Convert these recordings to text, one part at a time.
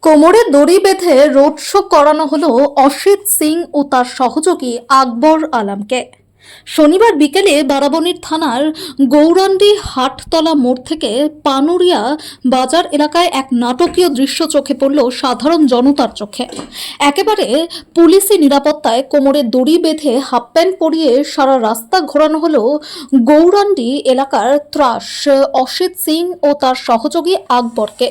কোমরে দড়ি বেঁধে রোড শো করানো হলো অসিত সিং ও তার সহযোগী আকবর আলমকে। শনিবার বিকেলে বারাবণীর থানার গৌরাণ্ডি হাটতলা মোড় থেকে পানুরিয়া বাজার এলাকায় এক নাটকীয় দৃশ্য চোখে পড়ল সাধারণ জনতার চোখে। একেবারে পুলিশি নিরাপত্তায় কোমরে দড়ি বেঁধে হাফ প্যান্ট পরিয়ে সারা রাস্তা ঘোরানো হলো গৌরাণ্ডি এলাকার ত্রাস অসিত সিং ও তার সহযোগী আকবরকে।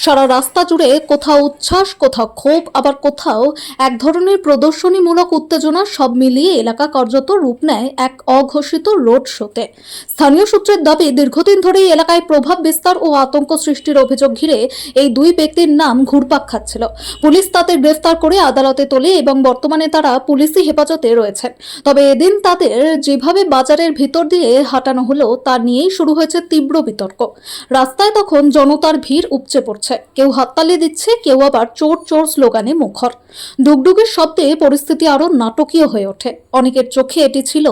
সারা রাস্তা জুড়ে কোথাও উচ্ছ্বাস, কোথাও ক্ষোভ, আবার কোথাও এক ধরনের প্রদর্শনীমূলক উত্তেজনা, সব মিলিয়ে এলাকা কার্যত রূপ নেয় এক অঘোষিত রোড শোতে। স্থানীয় সূত্রের দাবি, দীর্ঘদিন ধরেই এলাকায় প্রভাব বিস্তার ও আতঙ্ক সৃষ্টির অভিযোগ ঘিরে এই দুই ব্যক্তির নাম ঘুরপাক খাচ্ছিল। পুলিশ তাদের গ্রেফতার করে আদালতে তোলে এবং বর্তমানে তারা পুলিশি হেফাজতে রয়েছেন। তবে এদিন তাদের যেভাবে বাজারের ভিতর দিয়ে হাঁটানো হলো তা নিয়েই শুরু হয়েছে তীব্র বিতর্ক। রাস্তায় তখন জনতার ভিড় উপচে পড়ছে, কেউ হাততালি দিচ্ছে, কেউ আবার চোর চোর স্লোগানে মুখর। ডুগডুগের শব্দে পরিস্থিতি আরো নাটকীয় হয়ে ওঠে। অনেকের চোখে এটি ছিল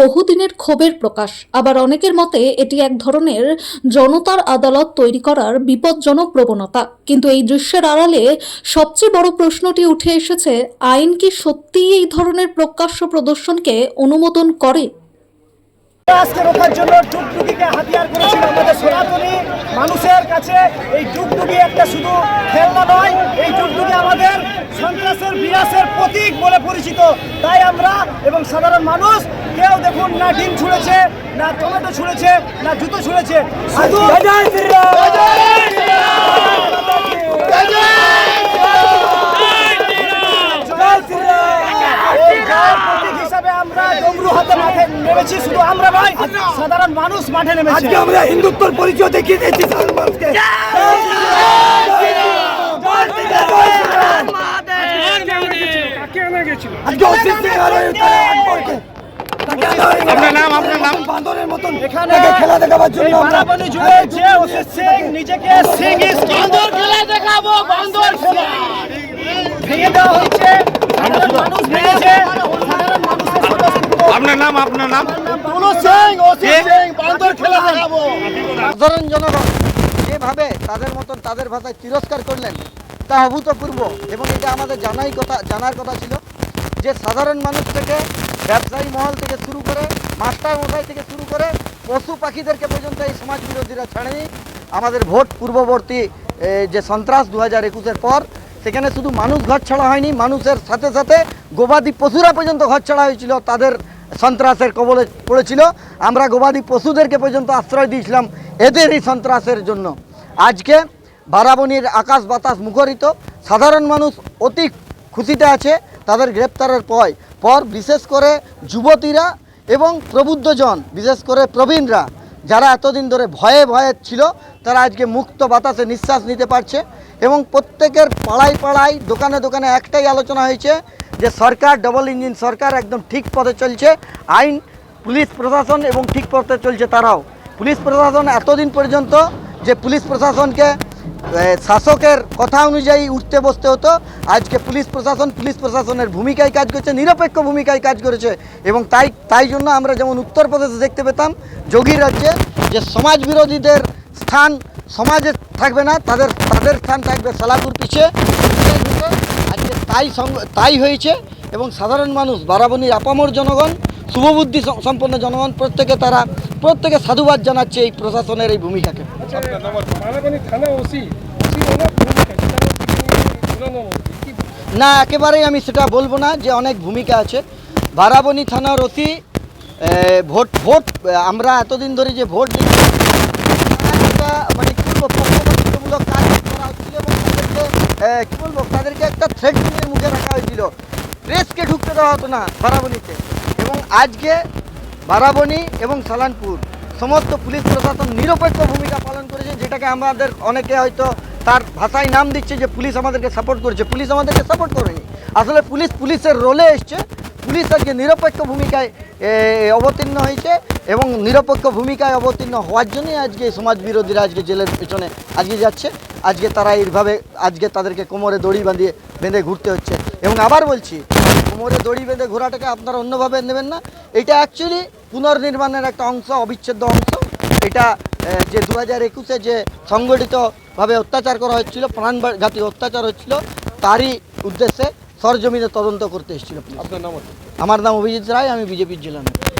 বহুদিনের ক্ষোভের প্রকাশ, আবার অনেকের মতে এটি এক ধরনের জনতার আদালত তৈরি করার বিপজ্জনক প্রবণতা। কিন্তু এই দৃশ্যের আড়ালে সবচেয়ে বড় প্রশ্নটি উঠে এসেছে, আইন কি সত্যিই এই ধরনের প্রকাশ্য প্রদর্শনকে অনুমোদন করে? আজকে রোখার জন্য ডুগডুগিকে হাতিয়ার করেছিল আমাদের সনাতনী মানুষের কাছে। এই ডুগডুগি একটা শুধু খেলনা নয়, এই ডুগডুগি আমাদের সন্ত্রাসের বিনাশের প্রতীক বলে পরিচিত। তাই আমরা এবং সাধারণ মানুষ কেউ দেখুন না ডিম ছুঁড়েছে, না টমেটো ছুঁড়েছে, না জুতো ছুঁড়েছে, শুধু শুধু আমরা নয়, সাধারণ মানুষ মাঠে নেমেছে। আজকে আমরা হিন্দুত্বর পরিচয় দেখিয়ে দিয়েছি সাধারণ মানুষকে। বান্দরের মতন এখানে খেলা দেখাবার জন্য বারাবণী জুড়ে যে অসিত সিং নিজেকে সিং ইজ বান্দর খেলা দেখাবো, বান্দর খেলা ভেঙে দেওয়া হয়েছে। সাধারণ মানুষ ভেঙেছে। আপনার নাম সাধারণ জনগণ যেভাবে তাদের মতন তাদের ভাষায় তিরস্কার করলেন তা অভূতপূর্ব। এবং এটা আমাদের জানার কথা ছিল যে সাধারণ মানুষ থেকে ব্যবসায়ী মহল থেকে শুরু করে মাস্টার মশাই থেকে শুরু করে পশু পাখিদেরকে পর্যন্ত এই সমাজ বিরোধীরা ছাড়েনি। আমাদের ভোট পূর্ববর্তী যে সন্ত্রাস 2021-এর পর, সেখানে শুধু মানুষ ঘর ছাড়া হয়নি, মানুষের সাথে সাথে গবাদি পশুরা পর্যন্ত ঘর ছাড়া হয়েছিল, তাদের সন্ত্রাসের কবলে পড়েছিল। আমরা গবাদি পশুদেরকে পর্যন্ত আশ্রয় দিয়েছিলাম এদেরই সন্ত্রাসের জন্য। আজকে বারাবণীর আকাশ বাতাস মুখরিত, সাধারণ মানুষ অতি খুশিতে আছে তাদের গ্রেপ্তারের পর বিশেষ করে যুবতীরা এবং প্রবুদ্ধজন, বিশেষ করে প্রবীণরা যারা এতদিন ধরে ভয়ে ছিল, তারা আজকে মুক্ত বাতাসে নিঃশ্বাস নিতে পারছে। এবং প্রত্যেকের পাড়ায় দোকানে একটাই আলোচনা হয়েছে যে সরকার, ডবল ইঞ্জিন সরকার একদম ঠিক পথে চলছে। আইন, পুলিশ প্রশাসন এবং ঠিক পথে চলছে তারাও। পুলিশ প্রশাসন এতদিন পর্যন্ত যে পুলিশ প্রশাসনকে শাসকের কথা অনুযায়ী উঠতে বসতে হতো, আজকে পুলিশ প্রশাসনের ভূমিকায় কাজ করছে, নিরপেক্ষ ভূমিকায় কাজ করেছে। এবং তাই জন্য আমরা যেমন উত্তরপ্রদেশে দেখতে পেতাম যোগী রাজ্যে যে সমাজ বিরোধীদের স্থান সমাজে থাকবে না, তাদের স্থান থাকবে সালাপুর পিছে। আজকে তাই হয়েছে। এবং সাধারণ মানুষ, বারাবণীর আপামর জনগণ, শুভবুদ্ধি সম্পন্ন জনগণ, প্রত্যেকে সাধুবাদ জানাচ্ছে এই প্রশাসনের এই ভূমিকাকে। না, একেবারেই আমি সেটা বলবো না যে অনেক ভূমিকা আছে। বারাবণী থানার ওসি ভোট আমরা এতদিন ধরে যে ভোট দিচ্ছি, মানে কী বলবো, পক্ষপাতিত্বমূলক কাজ করা হচ্ছিল এবং তাদেরকে একটা থ্রেটনিংয়ের মুখে রাখা হয়েছিল। প্রেসকে ঢুকতে দেওয়া হতো না বারাবণীতে। এবং আজকে বারাবণী এবং সালানপুর সমস্ত পুলিশ প্রশাসন নিরপেক্ষ ভূমিকা পালন করেছে, যেটাকে আমাদের অনেকে হয়তো তার ভাষায় নাম দিচ্ছে যে পুলিশ আমাদেরকে সাপোর্ট করেছে। পুলিশ আমাদেরকে সাপোর্ট করেনি, আসলে পুলিশের রোলে এসছে। পুলিশ আজকে নিরপেক্ষ ভূমিকায় অবতীর্ণ হয়েছে এবং নিরপেক্ষ ভূমিকায় অবতীর্ণ হওয়ার জন্যই আজকে সমাজ বিরোধীরা আজকে জেলের পেছনে আজকে যাচ্ছে। আজকে তারা এইভাবে আজকে তাদেরকে কোমরে দড়ি বেঁধে ঘুরতে হচ্ছে। এবং আবার বলছি, কোমরে দড়ি বেঁধে ঘোরাটাকে আপনারা অন্যভাবে নেবেন না। এটা অ্যাকচুয়ালি পুনর্নির্মাণের একটা অংশ, অবিচ্ছেদ্য অংশ। এটা যে 2021-এ যে সংগঠিতভাবে অত্যাচার করা হচ্ছিল, প্রাণঘাতী অত্যাচার হচ্ছিল, তারই উদ্দেশ্যে সরজমিনে তদন্ত করতে এসেছিল। আপনার নাম? আমার নাম অভিজিৎ রায়, আমি বিজেপির জেলা নেতা।